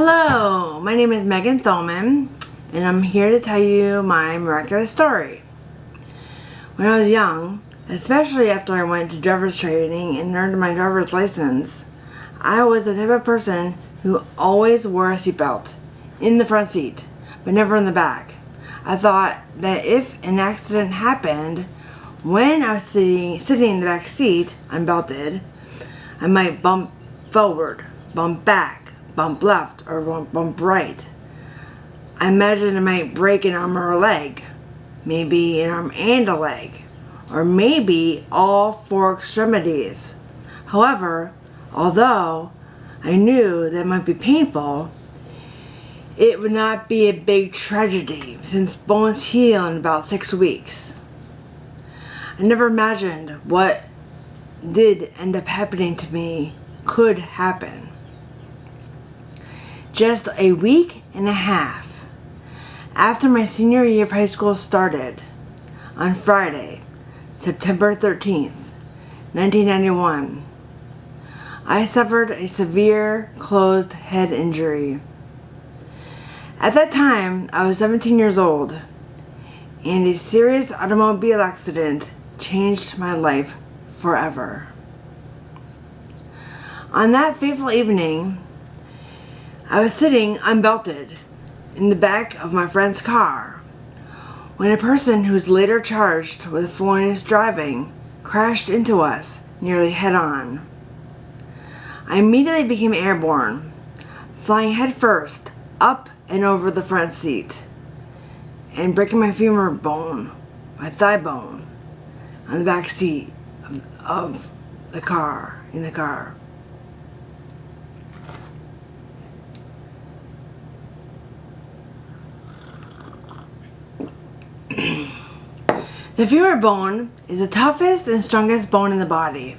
Hello, my name is Megan Thoman, and I'm here to tell you my miraculous story. When I was young, especially after I went to driver's training and earned my driver's license, I was the type of person who always wore a seatbelt in the front seat, but never in the back. I thought that if an accident happened when I was sitting in the back seat, unbelted, I might bump forward, bump back, bump left, or bump right. I imagined I might break an arm or a leg, maybe an arm and a leg, or maybe all four extremities. However, although I knew that it might be painful, it would not be a big tragedy since bones heal in about 6 weeks. I never imagined what did end up happening to me could happen. Just a week and a half after my senior year of high school started, on Friday, September 13th, 1991, I suffered a severe closed head injury. At that time, I was 17 years old, and a serious automobile accident changed my life forever. On that fateful evening, I was sitting unbelted in the back of my friend's car when a person who was later charged with felonious driving crashed into us nearly head on. I immediately became airborne, flying headfirst up and over the front seat and breaking my femur bone, my thigh bone, on the back seat of the car, in the car. The femur bone is the toughest and strongest bone in the body.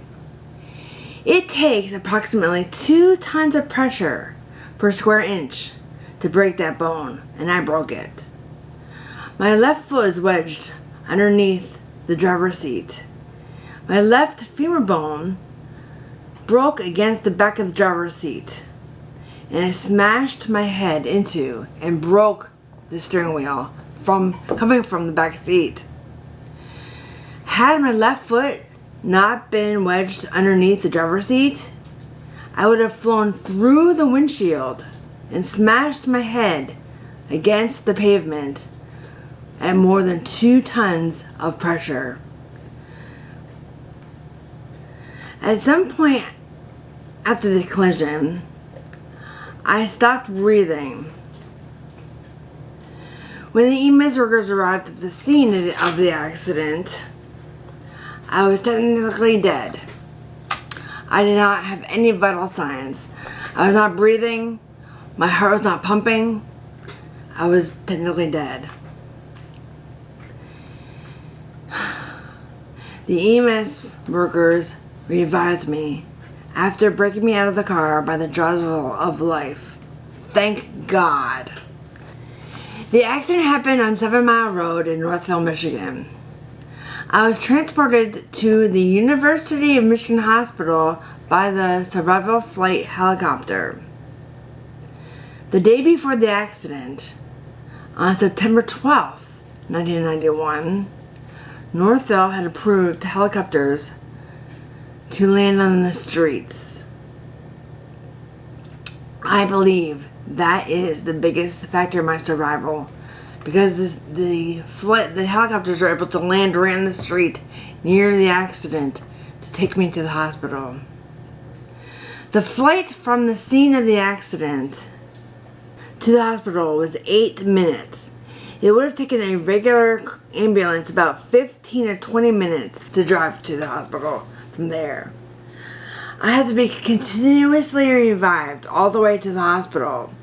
It takes approximately 2 tons of pressure per square inch to break that bone, and I broke it. My left foot is wedged underneath the driver's seat. My left femur bone broke against the back of the driver's seat, and it smashed my head into and broke the steering wheel coming from the back seat. Had my left foot not been wedged underneath the driver's seat, I would have flown through the windshield and smashed my head against the pavement at more than 2 tons of pressure. At some point after the collision, I stopped breathing. When the EMS workers arrived at the scene of the accident, I was technically dead. I did not have any vital signs. I was not breathing. My heart was not pumping. I was technically dead. The EMS workers revived me after breaking me out of the car by the jaws of life. Thank God. The accident happened on 7 Mile Road in Northville, Michigan. I was transported to the University of Michigan Hospital by the survival flight helicopter. The day before the accident, on September 12th, 1991, Northville had approved helicopters to land on the streets. I believe that is the biggest factor in my survival, because the helicopters were able to land right on the street near the accident to take me to the hospital. The flight from the scene of the accident to the hospital was 8 minutes. It would have taken a regular ambulance about 15 or 20 minutes to drive to the hospital from there. I had to be continuously revived all the way to the hospital.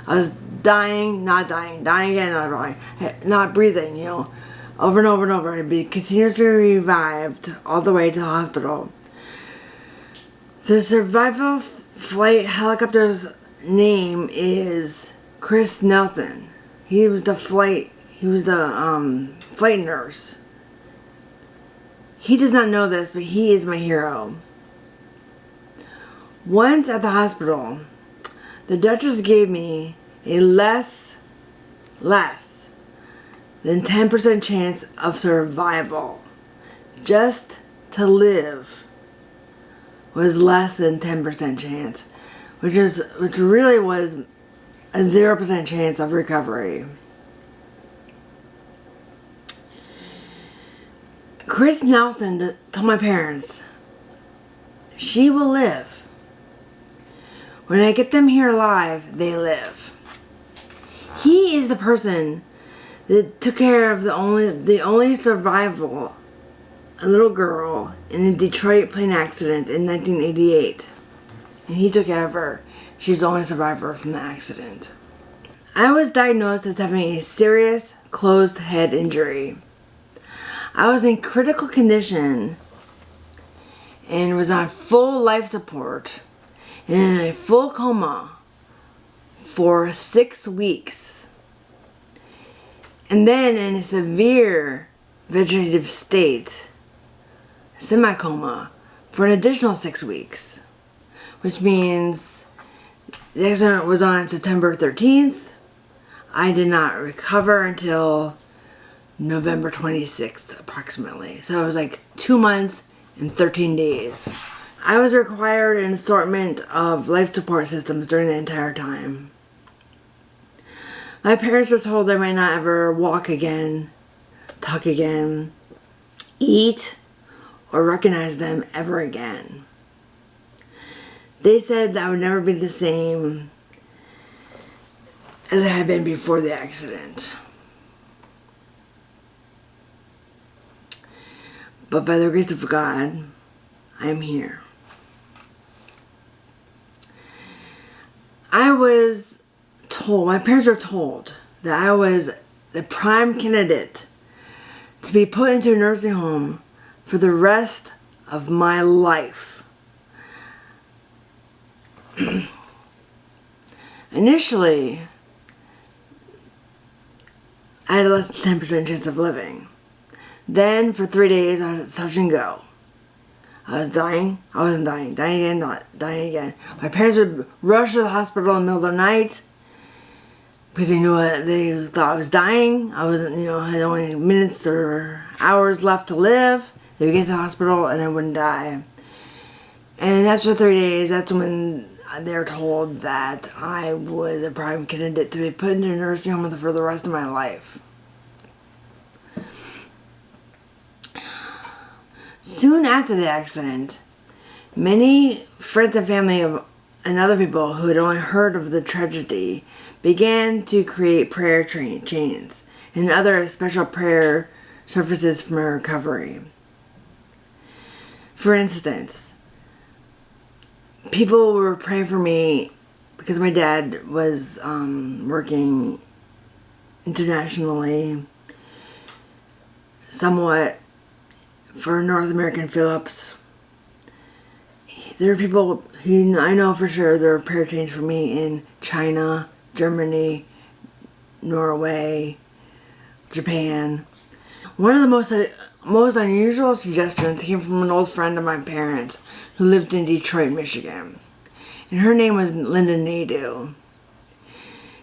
I was dying, not dying, dying again, not dying, not breathing, over and over and over. I'd be continuously revived all the way to the hospital. The survival flight helicopter's name is Chris Nelson. He was the flight nurse. He does not know this, but he is my hero. Once at the hospital, the doctors gave me a less than 10% chance of survival. Just to live was less than 10% chance, which really was a 0% chance of recovery. Chris Nelson told my parents, she will live. When I get them here alive, they live. He is the person that took care of the only survival, a little girl in a Detroit plane accident in 1988. And he took care of her. She's the only survivor from the accident. I was diagnosed as having a serious closed head injury. I was in critical condition and was on full life support and in a full coma for 6 weeks. And then in a severe vegetative state, semi-coma, for an additional 6 weeks. Which means the accident was on September 13th. I did not recover until November 26th, approximately. So it was like 2 months and 13 days. I was required an assortment of life support systems during the entire time. My parents were told I might not ever walk again, talk again, eat, or recognize them ever again. They said that I would never be the same as I had been before the accident. But by the grace of God, I am here. I was told, my parents were told, that I was the prime candidate to be put into a nursing home for the rest of my life. Initially, I had a less than 10% chance of living. Then, for 3 days, I was touch and go. I was dying, I wasn't dying, dying again, not dying again. My parents would rush to the hospital in the middle of the night because they thought I was dying. I wasn't, had only minutes or hours left to live. They would get to the hospital and I wouldn't die. And after 3 days, that's when they were told that I was a prime candidate to be put into a nursing home for the rest of my life. Soon after the accident, many friends and family and other people who had only heard of the tragedy began to create prayer chains and other special prayer services for my recovery. For instance, people were praying for me because my dad was working internationally, somewhat, for North American Phillips. There are people who I know for sure there are prayer chains for me in China, Germany, Norway, Japan. One of the most unusual suggestions came from an old friend of my parents who lived in Detroit, Michigan. And her name was Linda Nadeau.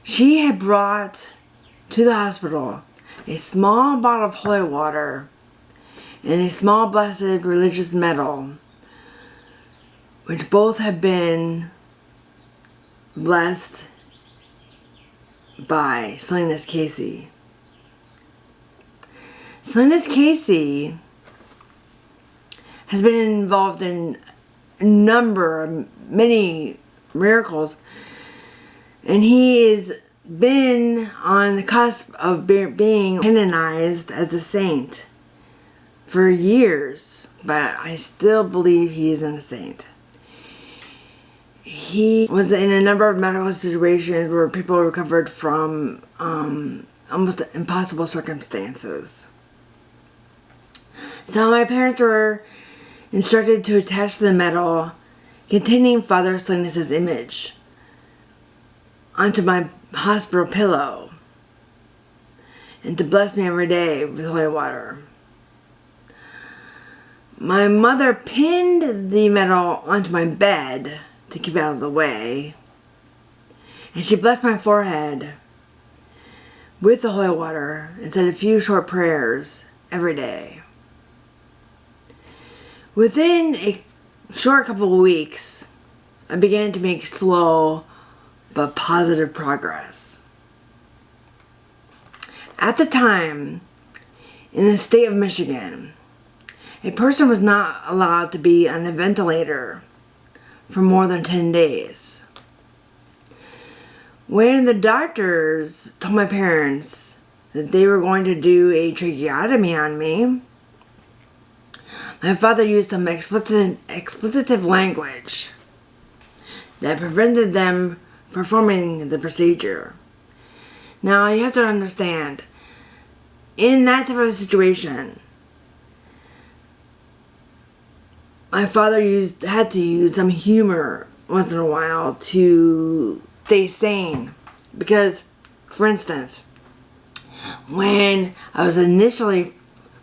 She had brought to the hospital a small bottle of holy water and a small blessed religious medal, which both have been blessed by Salinas Casey. Salinas Casey has been involved in many miracles, and he has been on the cusp of being canonized as a saint for years, but I still believe he isn't a saint. He was in a number of medical situations where people recovered from almost impossible circumstances. So my parents were instructed to attach the medal containing Father Salinas' image onto my hospital pillow and to bless me every day with holy water. My mother pinned the medal onto my bed to keep it out of the way, And she blessed my forehead with the holy water and said a few short prayers every day. Within a short couple of weeks, I began to make slow but positive progress. At the time, in the state of Michigan, a person was not allowed to be on a ventilator for more than 10 days. When the doctors told my parents that they were going to do a tracheotomy on me, my father used some expletive language that prevented them performing the procedure. Now, you have to understand, in that type of situation, my father had to use some humor once in a while to stay sane. Because, for instance, when I was initially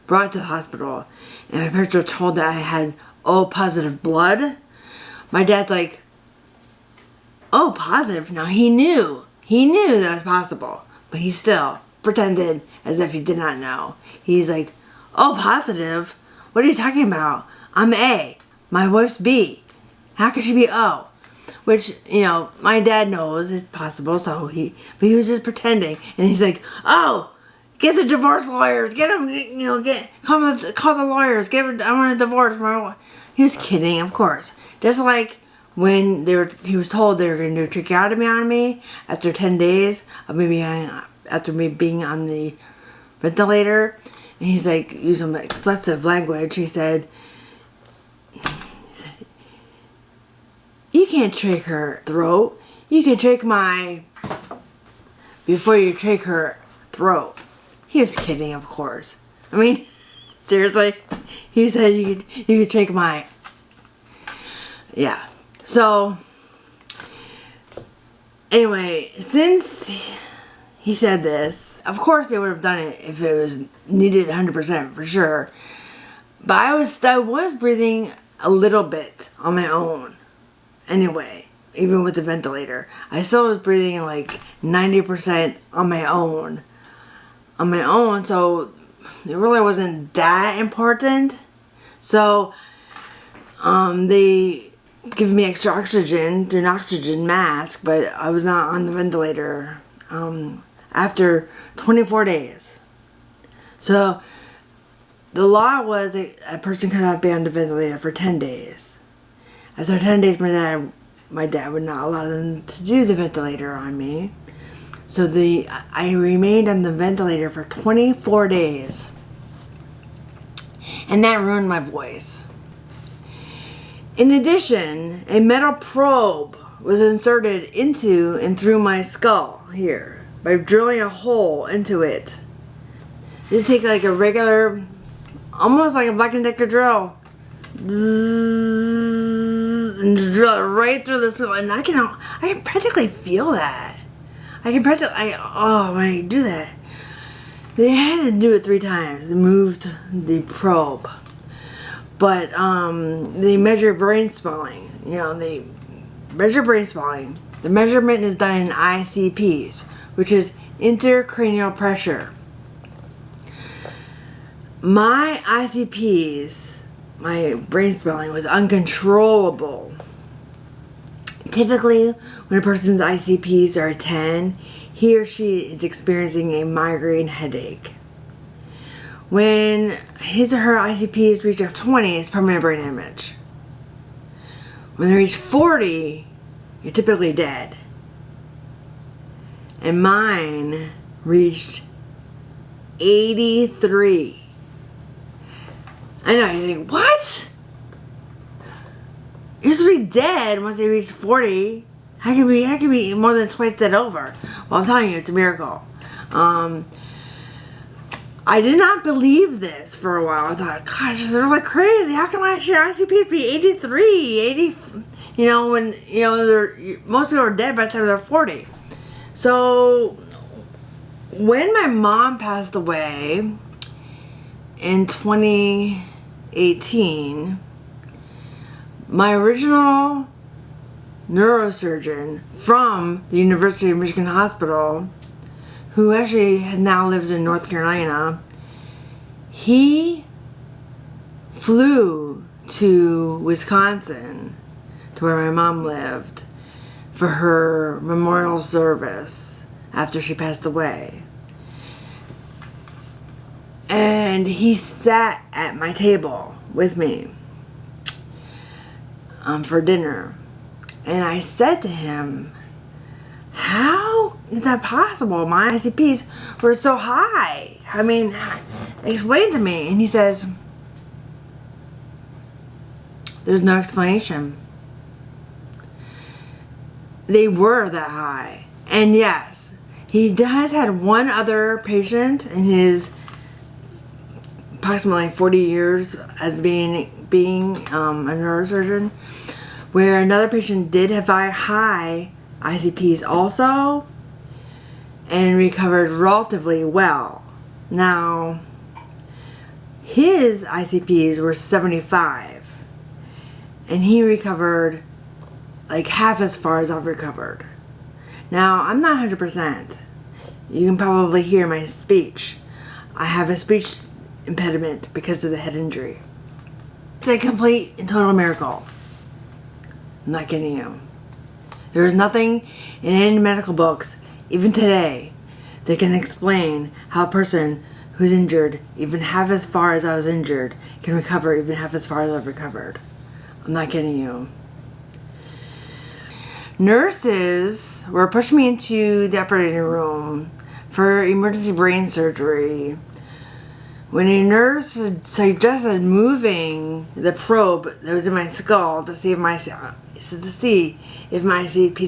brought to the hospital and my parents were told that I had O positive blood, my dad's like, O positive? Now he knew that was possible, but he still pretended as if he did not know. He's like, O positive? What are you talking about? I'm A. My wife's B. How could she be O? Which, my dad knows it's possible, but he was just pretending. And he's like, oh, get the divorce lawyers. Get them, call the lawyers. I want a divorce. He was kidding, of course. Just like when he was told they were going to do a tracheotomy on me after 10 days of after me being on the ventilator. And he's like, use some expressive language. He said, you can't trach her throat. You can trach before you trach her throat. He was kidding, of course. I mean, seriously. He said you could trach yeah. So, anyway, since he said this, of course they would have done it if it was needed 100% for sure. But I was breathing a little bit on my own. Anyway, even with the ventilator, I still was breathing like 90% on my own. So it really wasn't that important. So they give me extra oxygen through an oxygen mask, but I was not on the ventilator after 24 days. So the law was that a person could not be on the ventilator for 10 days. After 10 days, my dad would not allow them to do the ventilator on me. So I remained on the ventilator for 24 days. And that ruined my voice. In addition, a metal probe was inserted into and through my skull here by drilling a hole into it. They take like a regular, almost like a Black & Decker drill, and just drill it right through the skull, and I can practically feel that. When I do that, they had to do it 3 times. They moved the probe, but they measure brain swelling. They measure brain swelling. The measurement is done in ICPs, which is intracranial pressure. My ICPs, my brain swelling, was uncontrollable. Typically, when a person's ICPs are 10, he or she is experiencing a migraine headache. When his or her ICPs reach 20, it's permanent brain damage. When they reach 40, you're typically dead. And mine reached 83. I know, you think, what? You're supposed to be dead once they reach 40. How can be more than twice dead over? Well, I'm telling you, it's a miracle. I did not believe this for a while. I thought, gosh, this is really crazy. How can my ICPs be 83, 80? When most people are dead by the time they're 40. So when my mom passed away in 2018, my original neurosurgeon from the University of Michigan Hospital, who actually now lives in North Carolina. He flew to Wisconsin, to where my mom lived, for her memorial service after she passed away. And he sat at my table with me for dinner. And I said to him, how is that possible? My ICPs were so high. I mean, explain to me. And he says, there's no explanation. They were that high. And yes, he has had one other patient in his approximately 40 years as being a neurosurgeon, where another patient did have high ICPs also and recovered relatively well. Now, his ICPs were 75 and he recovered like half as far as I've recovered. Now, I'm not 100%. You can probably hear my speech. I have a speech impediment because of the head injury. It's a complete and total miracle. I'm not kidding you. There is nothing in any medical books, even today, that can explain how a person who's injured, even half as far as I was injured, can recover even half as far as I've recovered. I'm not kidding you. Nurses were pushing me into the operating room for emergency brain surgery when a nurse suggested moving the probe that was in my skull to see if my ICPs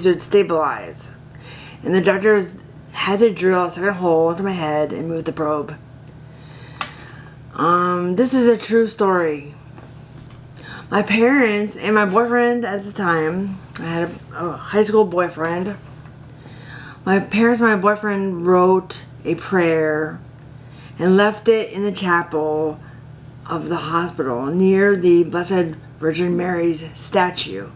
would stabilize. And the doctors had to drill a second hole into my head and move the probe. This is a true story. My parents and my boyfriend at the time, I had a high school boyfriend. My parents and my boyfriend wrote a prayer and left it in the chapel of the hospital near the Blessed Virgin Mary's statue,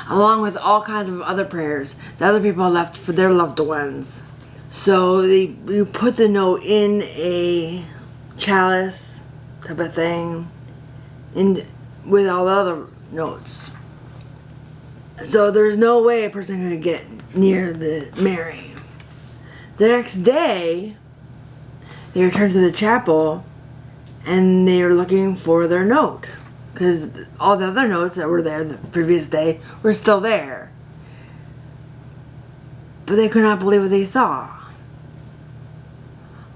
along with all kinds of other prayers that other people left for their loved ones. So we put the note in a chalice type of thing, and with all the other notes. So there's no way a person could get near the Mary. The next day, they returned to the chapel and they were looking for their note, because all the other notes that were there the previous day were still there. But they could not believe what they saw.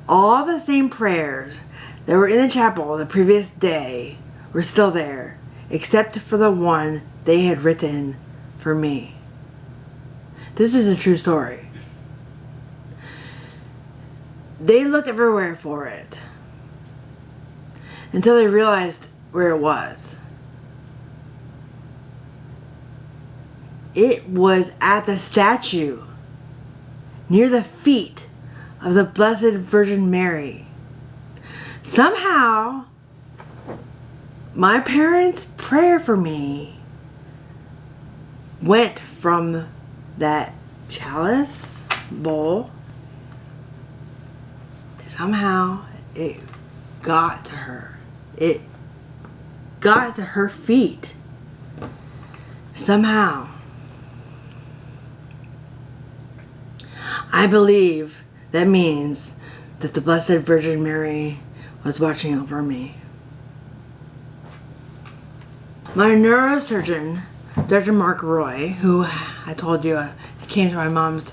All the same prayers that were in the chapel the previous day were still there, except for the one they had written for me. This is a true story. They looked everywhere for it until they realized where it was. It was at the statue near the feet of the Blessed Virgin Mary. Somehow, my parents' prayer for me went from that chalice bowl. Somehow it got to her. It got to her feet. Somehow. I believe that means that the Blessed Virgin Mary was watching over me. My neurosurgeon, Dr. Mark Roy, who I told you came to my mom's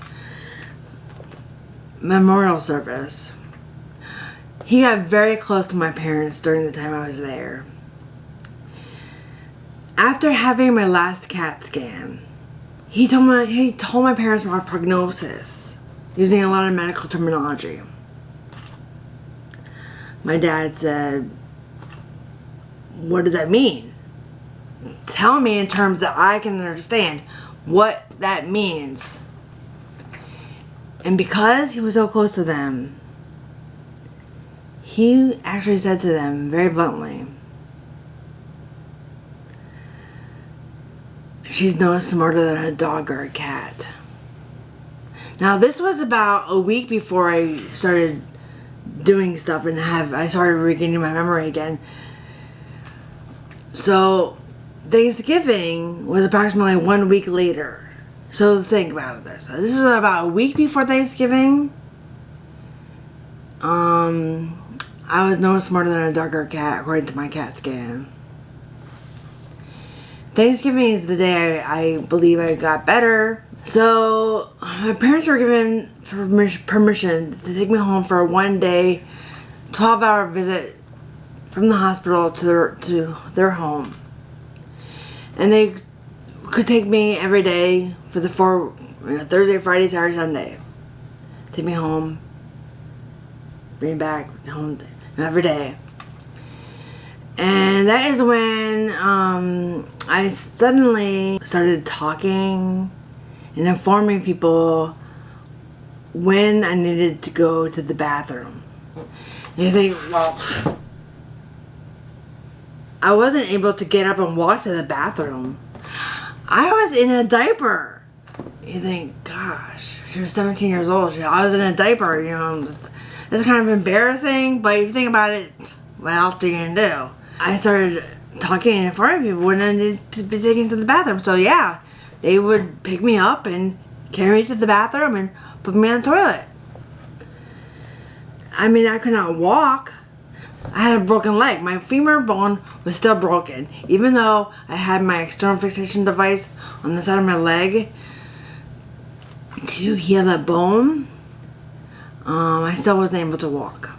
memorial service, he got very close to my parents during the time I was there. After having my last CAT scan, he told my parents about prognosis, using a lot of medical terminology. My dad said, "What does that mean? Tell me in terms that I can understand what that means." And because he was so close to them, he actually said to them very bluntly, she's no smarter than a dog or a cat. Now this was about a week before I started doing stuff and I started regaining my memory again. So Thanksgiving was approximately 1 week later. So think about this. This is about a week before Thanksgiving. I was no smarter than a dog or a cat, according to my CAT scan. Thanksgiving is the day I believe I got better. So my parents were given permission to take me home for a 1-day, 12-hour visit from the hospital to their home. And they could take me every day for the Thursday, Friday, Saturday, Sunday. Take me home, bring me back home every day. And that is when I suddenly started talking and informing people when I needed to go to the bathroom. And you think, well, I wasn't able to get up and walk to the bathroom. I was in a diaper. You think, gosh, you're 17 years old. I was in a diaper, you know. It's kind of embarrassing, but if you think about it, what else are you going to do? I started talking and informing people when I needed to be taken to the bathroom. So yeah, they would pick me up and carry me to the bathroom and put me on the toilet. I mean, I could not walk. I had a broken leg. My femur bone was still broken. Even though I had my external fixation device on the side of my leg to heal that bone, I still wasn't able to walk.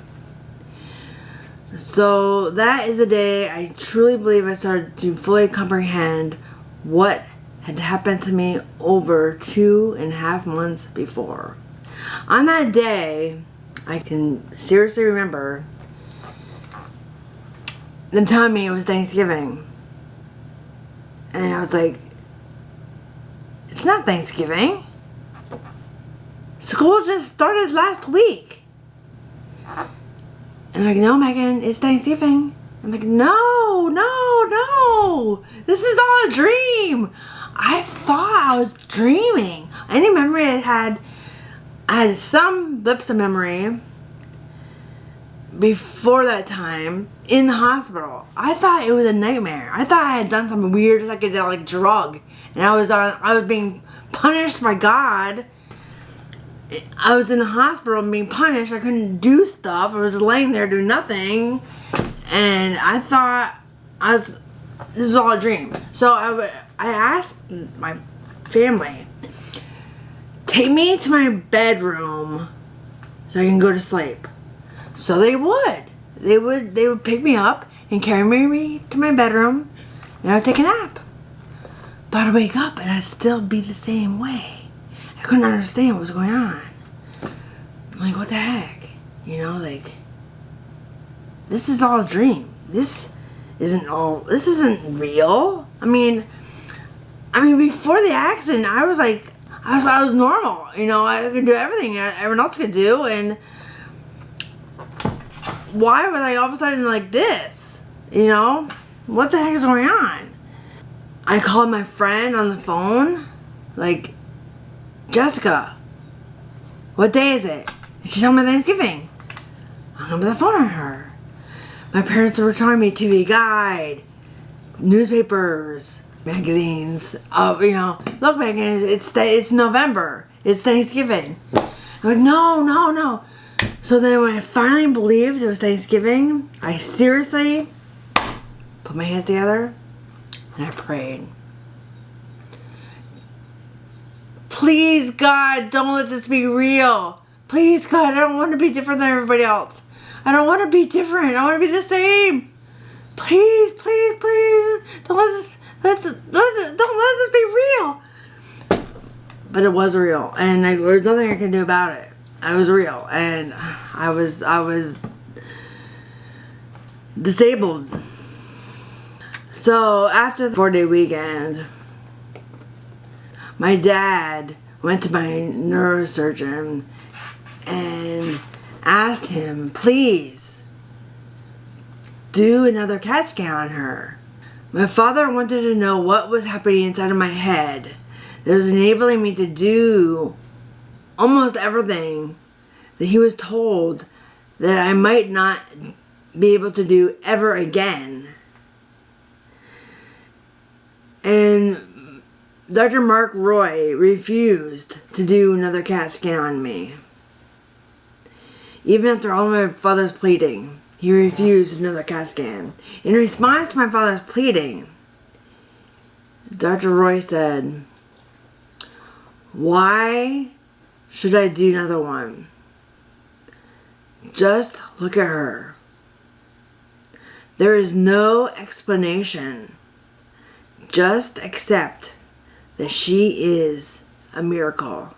So that is the day I truly believe I started to fully comprehend what had happened to me over 2.5 months before. On that day, I can seriously remember them telling me it was Thanksgiving. And I was like, it's not Thanksgiving. School just started last week. And they're like, no, Megan, it's Thanksgiving. I'm like, no. This is all a dream. I thought I was dreaming. Any memory I had some blips of memory before that time in the hospital. I thought it was a nightmare. I thought I had done some weird psychedelic drug, and I was being punished by God. I was in the hospital and being punished. I couldn't do stuff. I was laying there doing nothing, and I thought this is all a dream. So I asked my family, take me to my bedroom so I can go to sleep. So they would. They would pick me up and carry me to my bedroom, and I would take a nap. But I'd wake up and I'd still be the same way. I couldn't understand what was going on. I'm like, what the heck? You know, like, this is all a dream. This isn't real. I mean, before the accident, I was like, I was normal. You know, I could do everything everyone else could do, and why was I all of a sudden like this? You know, what the heck is going on? I called my friend on the phone, like, Jessica, what day is it? And she told me Thanksgiving. I hung up the phone on her. My parents were telling me TV Guide, newspapers, magazines. You know, look, Megan, it's November. It's Thanksgiving. I'm like, no. So then when I finally believed it was Thanksgiving, I seriously put my hands together and I prayed. Please, God, don't let this be real. Please, God, I don't want to be different than everybody else. I don't want to be different. I want to be the same. Please, don't let this be real. But it was real, and there was nothing I could do about it. I was real, and I was disabled. So after the 4-day weekend, my dad went to my neurosurgeon and asked him, please, do another CAT scan on her. My father wanted to know what was happening inside of my head that was enabling me to do almost everything that he was told that I might not be able to do ever again. And Dr. Mark Roy refused to do another CAT scan on me. Even after all my father's pleading, he refused another CAT scan. In response to my father's pleading, Dr. Roy said, "Why should I do another one? Just look at her. There is no explanation. Just accept that she is a miracle."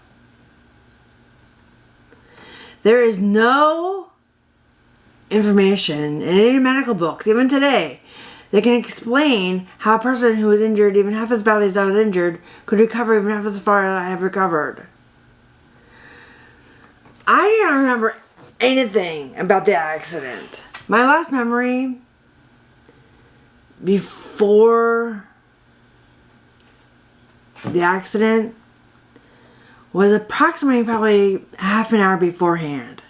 There is no information in any medical books, even today, that can explain how a person who was injured even half as badly as I was injured could recover even half as far as I have recovered. I do not remember anything about the accident. My last memory before the accident was approximately probably half an hour beforehand.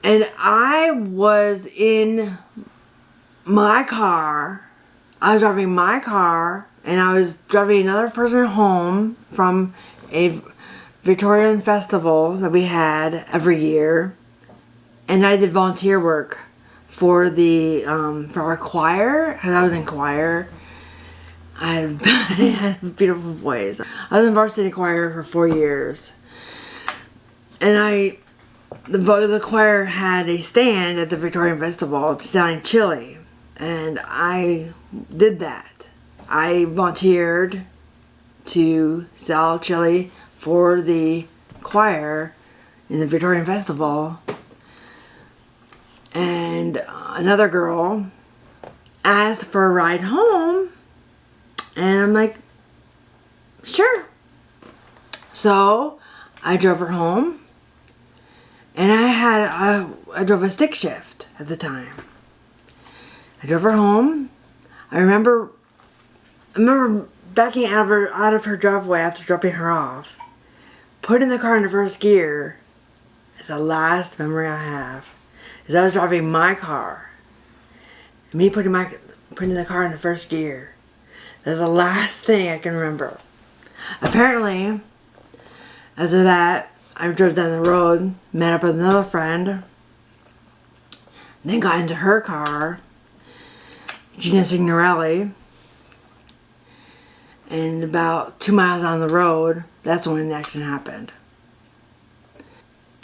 And I was in my car. I was driving my car and I was driving another person home from a Victorian festival that we had every year. And I did volunteer work for the for our choir, because I was in choir. I had a beautiful voice. I was in varsity choir for 4 years. And the choir had a stand at the Victorian Festival selling chili. And I did that. I volunteered to sell chili for the choir in the Victorian Festival. And another girl asked for a ride home. And I'm like, sure. So I drove her home. And I drove a stick shift at the time. I drove her home. I remember backing out of her driveway after dropping her off, putting the car in reverse gear. It's the last memory I have. Is I was driving my car. Me putting the car in the first gear. That's the last thing I can remember. Apparently, after that, I drove down the road, met up with another friend, then got into her car, Gina Signorelli, and about 2 miles down the road, that's when the accident happened.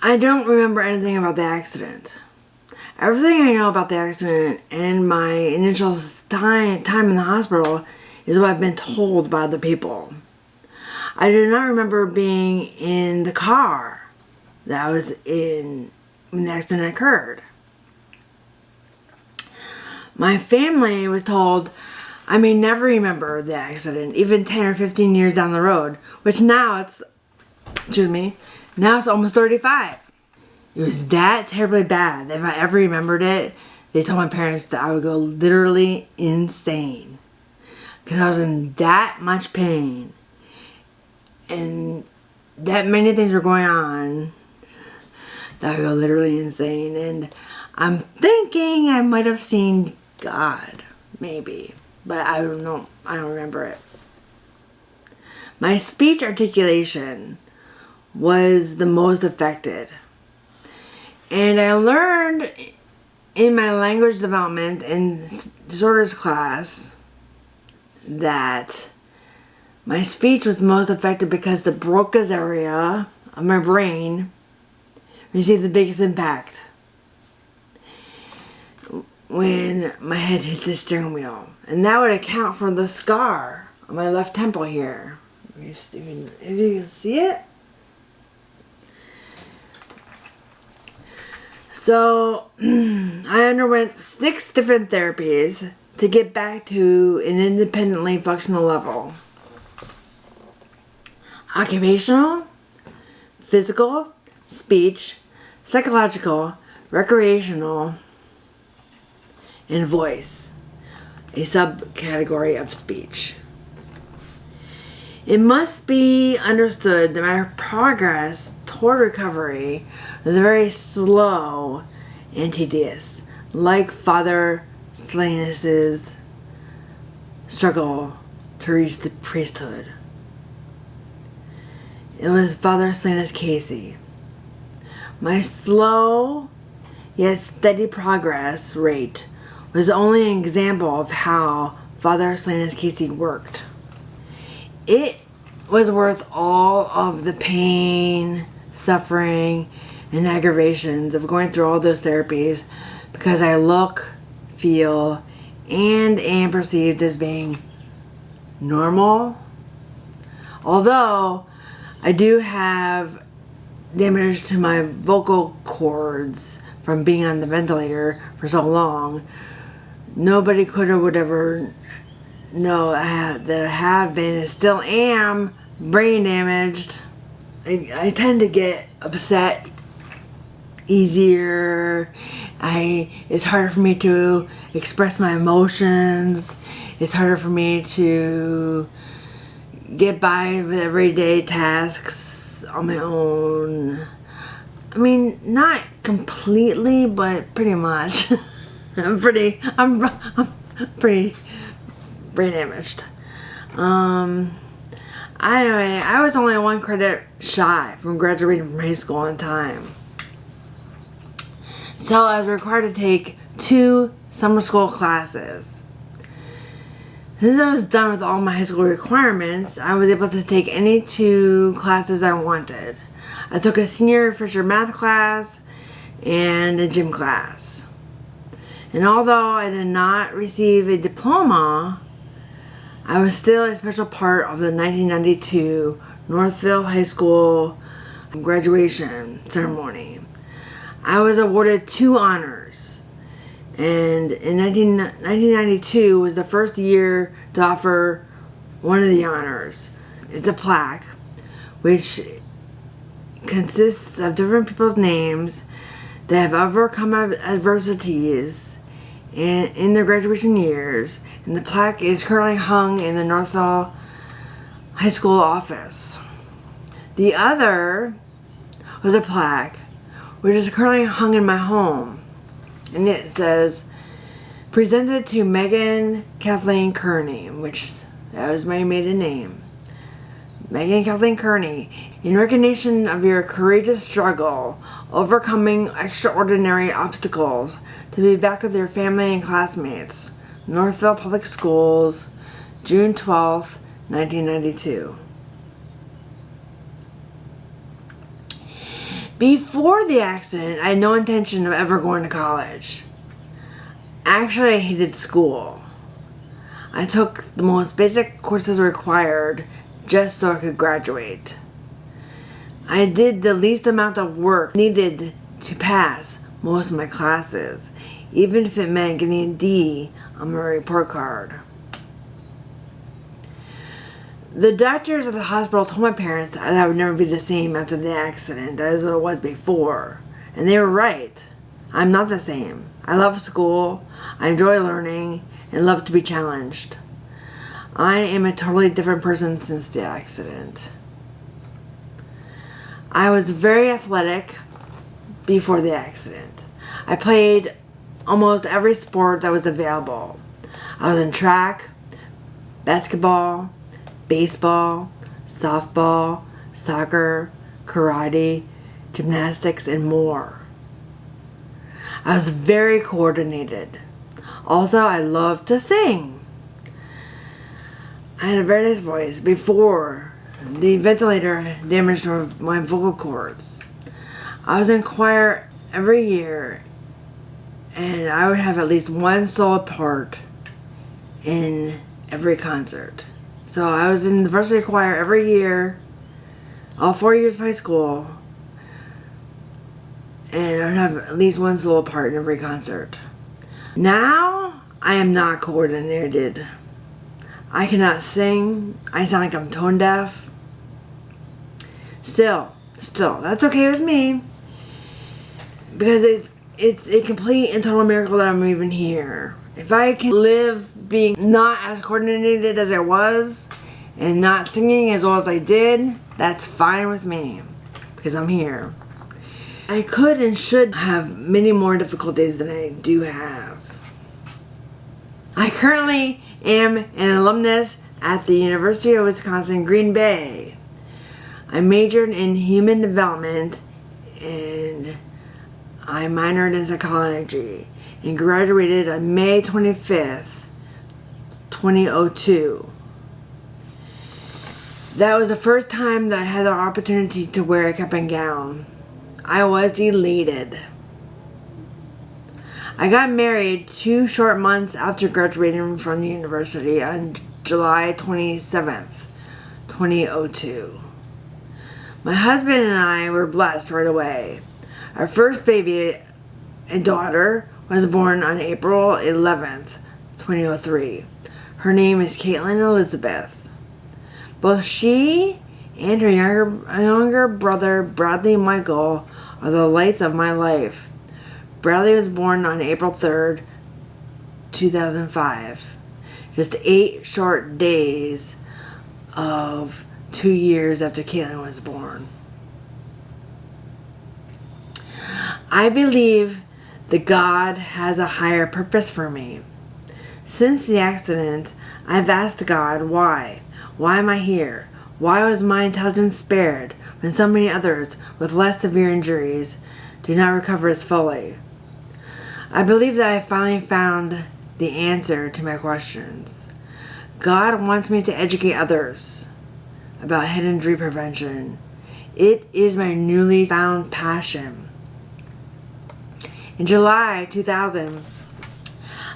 I don't remember anything about the accident. Everything I know about the accident and my initial time in the hospital is what I've been told by other people. I do not remember being in the car that I was in when the accident occurred. My family was told I may never remember the accident, even 10 or 15 years down the road, which now it's almost 35. It was that terribly bad that if I ever remembered it, they told my parents that I would go literally insane. Because I was in that much pain. And that many things were going on that I would go literally insane. And I'm thinking I might have seen God. Maybe. But I don't know. I don't remember it. My speech articulation was the most affected. And I learned in my language development and disorders class that my speech was most affected because the Broca's area of my brain received the biggest impact when my head hit the steering wheel. And that would account for the scar on my left temple here. If you can see it. So, I underwent 6 different therapies to get back to an independently functional level. Occupational, physical, speech, psychological, recreational, and voice. a subcategory of speech. It must be understood that my progress toward recovery was very slow and tedious, like Father Salinas' struggle to reach the priesthood. It was Father Salinas Casey. My slow yet steady progress rate was only an example of how Father Salinas Casey worked. It was worth all of the pain, suffering, and aggravations of going through all those therapies because I look, feel, and am perceived as being normal. Although I do have damage to my vocal cords from being on the ventilator for so long, nobody could or would ever know that I have been and still am brain damaged. I tend to get upset easier. It's harder for me to express my emotions. It's harder for me to get by with everyday tasks on my own. I mean, not completely, but pretty much. I'm pretty brain damaged. Anyway, I was only 1 credit shy from graduating from high school on time. So I was required to take 2 summer school classes. Since I was done with all my high school requirements, I was able to take any 2 classes I wanted. I took a senior refresher math class and a gym class. And although I did not receive a diploma, I was still a special part of the 1992 Northville High School graduation ceremony. I was awarded 2 honors, and in 1992 was the first year to offer one of the honors. It's a plaque, which consists of different people's names that have overcome adversities in their graduation years, and the plaque is currently hung in the Northville High School office. The other was a plaque which is currently hung in my home, and it says, "Presented to Megan Kathleen Kearney," which that was my maiden name. Megan Kathleen Kearney, in recognition of your courageous struggle, overcoming extraordinary obstacles to be back with your family and classmates. Northville Public Schools, June 12th, 1992. Before the accident, I had no intention of ever going to college. Actually, I hated school. I took the most basic courses required just so I could graduate. I did the least amount of work needed to pass most of my classes, even if it meant getting a D on my report card. The doctors at the hospital told my parents that I would never be the same after the accident as I was before, and they were right. I'm not the same. I love school, I enjoy learning, and love to be challenged. I am a totally different person since the accident. I was very athletic before the accident. I played almost every sport that was available. I was in track, basketball, baseball, softball, soccer, karate, gymnastics, and more. I was very coordinated. Also, I loved to sing. I had a very nice voice before the ventilator damaged my vocal cords. I was in choir every year, and I would have at least one solo part in every concert. So I was in the varsity choir every year, all 4 years of high school, and I would have at least one solo part in every concert. Now, I am not coordinated. I cannot sing. I sound like I'm tone deaf. Still, that's okay with me, because it's a complete and total miracle that I'm even here. If I can live being not as coordinated as I was and not singing as well as I did, that's fine with me because I'm here. I could and should have many more difficulties than I do have. I currently am an alumnus at the University of Wisconsin, Green Bay. I majored in human development and I minored in psychology and graduated on May 25th, 2002. That was the first time that I had the opportunity to wear a cap and gown. I was elated. I got married 2 short months after graduating from the university on July 27th, 2002. My husband and I were blessed right away. Our first baby, a daughter, was born on April 11th, 2003. Her name is Caitlin Elizabeth. Both she and her younger brother, Bradley Michael, are the lights of my life. Bradley was born on April 3rd, 2005. Just 8 short days of 2 years after Caitlin was born. I believe that God has a higher purpose for me. Since the accident, I've asked God why. Why am I here? Why was my intelligence spared when so many others with less severe injuries do not recover as fully? I believe that I finally found the answer to my questions. God wants me to educate others about head injury prevention. It is my newly found passion. In July 2000,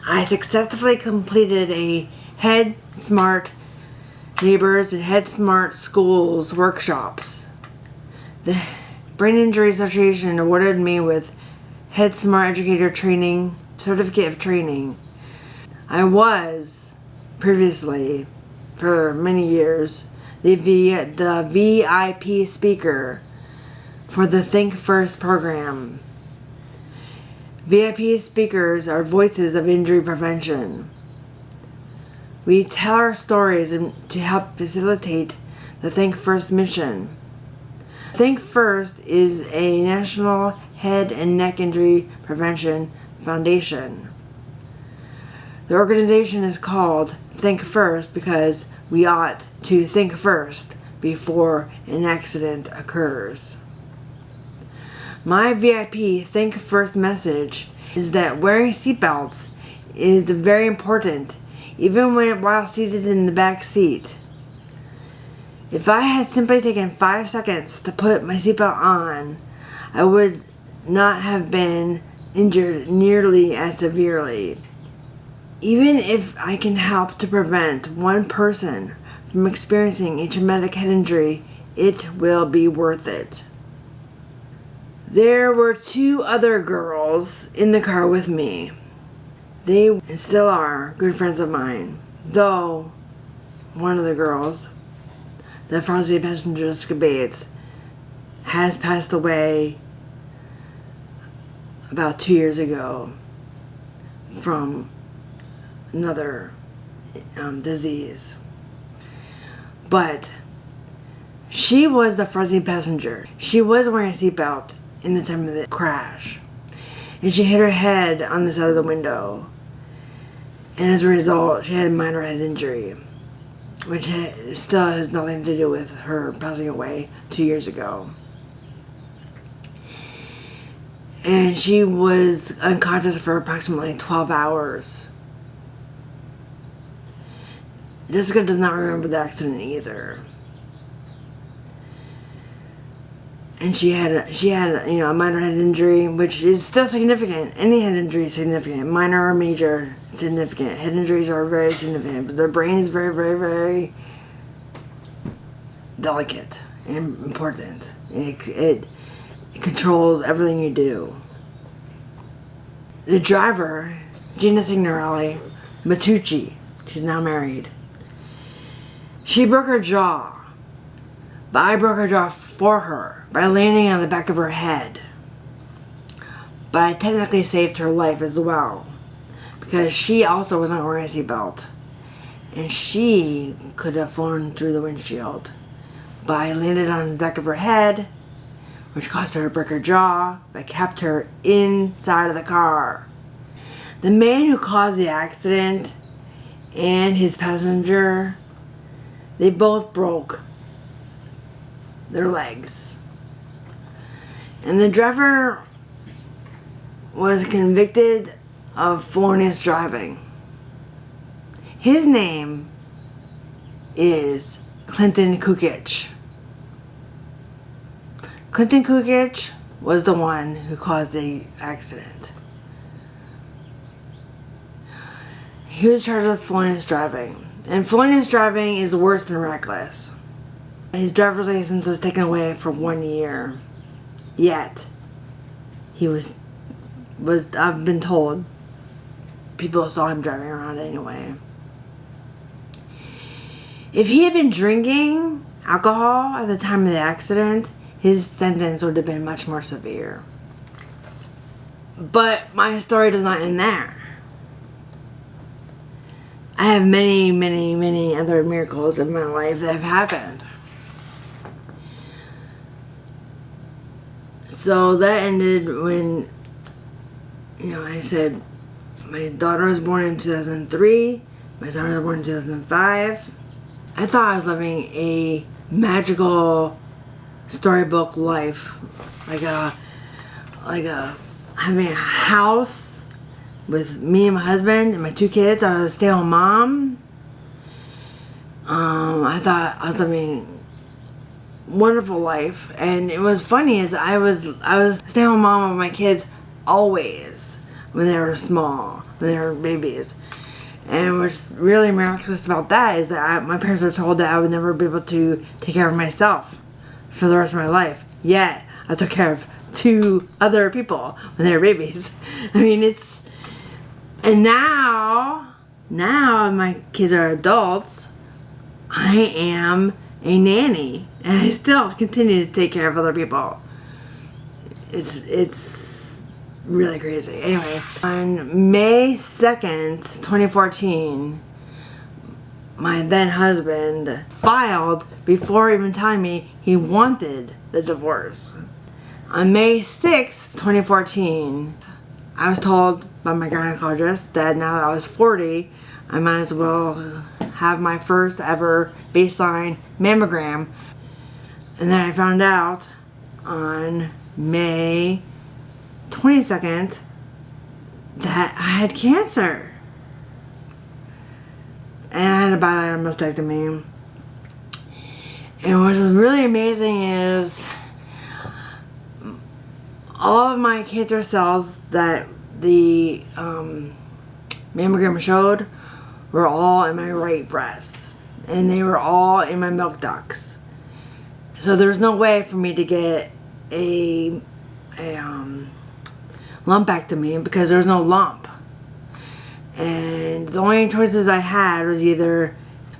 I successfully completed a Head Smart Neighbors and Head Smart Schools workshops. The Brain Injury Association awarded me with Head Smart Educator Training, Certificate of Training. I was previously, for many years, the VIP speaker for the Think First program. VIP speakers are voices of injury prevention. We tell our stories to help facilitate the Think First mission. Think First is a national head and neck injury prevention foundation. The organization is called Think First because we ought to think first before an accident occurs. My VIP Think First message is that wearing seatbelts is very important, even while seated in the back seat. If I had simply taken 5 seconds to put my seatbelt on, I would not have been injured nearly as severely. Even if I can help to prevent one person from experiencing a traumatic head injury, it will be worth it. There were 2 other girls in the car with me. They and still are good friends of mine, though one of the girls, the frosty passenger Jessica Bates, has passed away about 2 years ago from another disease. But she was the fuzzy passenger. She was wearing a seatbelt in the time of the crash, and she hit her head on the side of the window, and as a result she had a minor head injury, which still has nothing to do with her passing away 2 years ago. And she was unconscious for approximately 12 hours. Jessica does not remember the accident either. And she had a minor head injury, which is still significant. Any head injury is significant. Minor or major, significant. Head injuries are very significant, but the brain is very, very, very delicate and important. It controls everything you do. The driver, Gina Signorelli Matucci, she's now married. She broke her jaw, but I broke her jaw for her by landing on the back of her head. But I technically saved her life as well, because she also was not wearing a seatbelt. And she could have flown through the windshield. But I landed on the back of her head, which caused her to break her jaw, but kept her inside of the car. The man who caused the accident and his passenger, they both broke their legs. And the driver was convicted of felonious driving. His name is Clinton Kukic. Clinton Kukic was the one who caused the accident. He was charged with felonious driving. And felonious driving is worse than reckless. His driver's license was taken away for 1 year. Yet, he was I've been told, people saw him driving around anyway. If he had been drinking alcohol at the time of the accident, his sentence would have been much more severe. But my story does not end there. I have many, many, many other miracles in my life that have happened. So that ended when, I said my daughter was born in 2003, my son was born in 2005. I thought I was living a magical storybook life, like having a house with me and my husband and my 2 kids. I was a stay-at-home mom. I thought I was living a wonderful life, and it was funny is I was a stay-at-home mom with my kids always when they were small, when they were babies. And what's really miraculous about that is that my parents were told that I would never be able to take care of myself for the rest of my life. Yet, I took care of 2 other people when they were babies. I mean, and now my kids are adults, I am a nanny. And I still continue to take care of other people. It's really crazy. Anyway, on May 2nd, 2014, my then husband filed before even telling me he wanted the divorce. On May 6th, 2014, I was told by my gynecologist that now that I was 40, I might as well have my first ever baseline mammogram. And then I found out on May 22nd that I had cancer. And I had a bilateral mastectomy. And what was really amazing is all of my cancer cells that the mammogram showed were all in my right breast. And they were all in my milk ducts. So there was no way for me to get a lumpectomy because there was no lump. And the only choices I had was either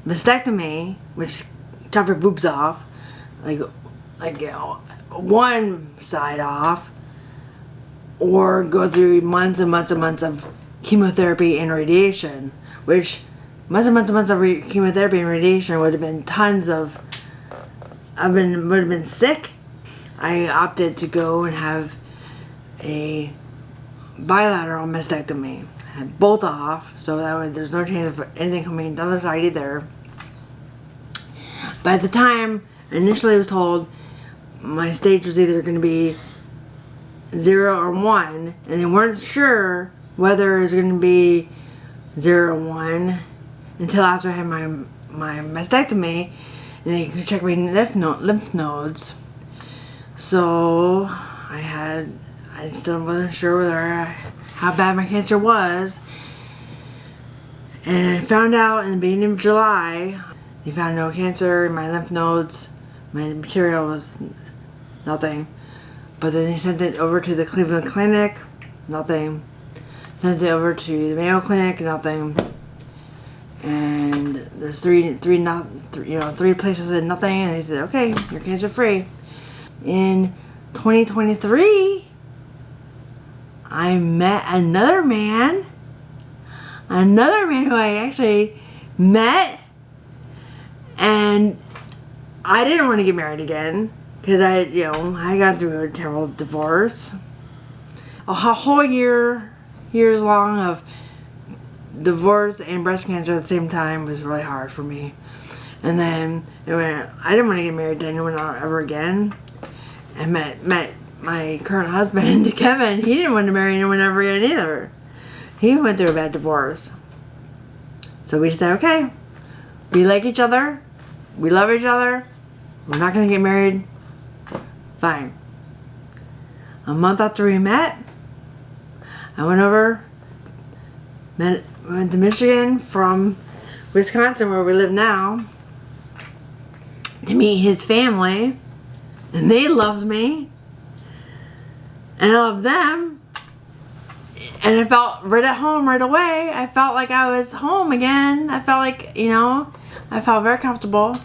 mastectomy, which chop your boobs off, like one side off, or go through months and months and months of chemotherapy and radiation, which months and months and months of chemotherapy and radiation would have been tons of, would have been sick. I opted to go and have a bilateral mastectomy. I had both off, so that way there's no chance of anything coming down the other side either. But at the time, initially I was told my stage was either going to be 0 or 1, and they weren't sure whether it was going to be 0 or 1 until after I had my mastectomy, and they could check my lymph nodes. So I still wasn't sure how bad my cancer was, and I found out in the beginning of July. They found no cancer in my lymph nodes. My material was nothing. But then they sent it over to the Cleveland Clinic, nothing. Sent it over to the Mayo Clinic, nothing. And there's three places that nothing, and they said, okay, you're cancer free. In 2023, I met another man another man who I actually met, and I didn't want to get married again because I got through a terrible divorce. A whole years long of divorce and breast cancer at the same time was really hard for me. And then I didn't want to get married to anyone ever again. I met my current husband, Kevin. He didn't want to marry anyone ever again either. He went through a bad divorce. So we said, okay, we like each other, we love each other, we're not going to get married, fine. A month after we met, I went to Michigan from Wisconsin, where we live now, to meet his family, and they loved me, and I loved them, and I felt right at home right away. I felt like I was home again. I felt like, I felt very comfortable,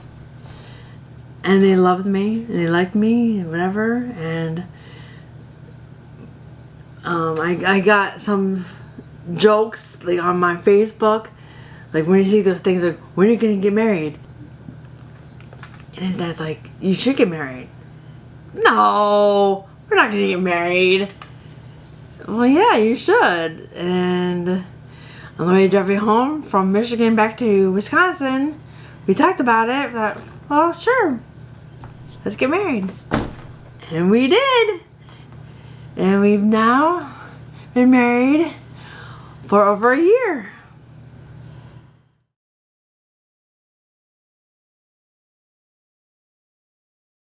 and they loved me, and they liked me, and whatever, and I got some jokes like on my Facebook, like when you see those things like, when are you gonna get married? And his dad's like, you should get married. No, we're not gonna get married. Well, yeah, you should. And on the way driving home from Michigan back to Wisconsin, we talked about it. Thought, well, sure, let's get married. And we did. And we've now been married for over a year.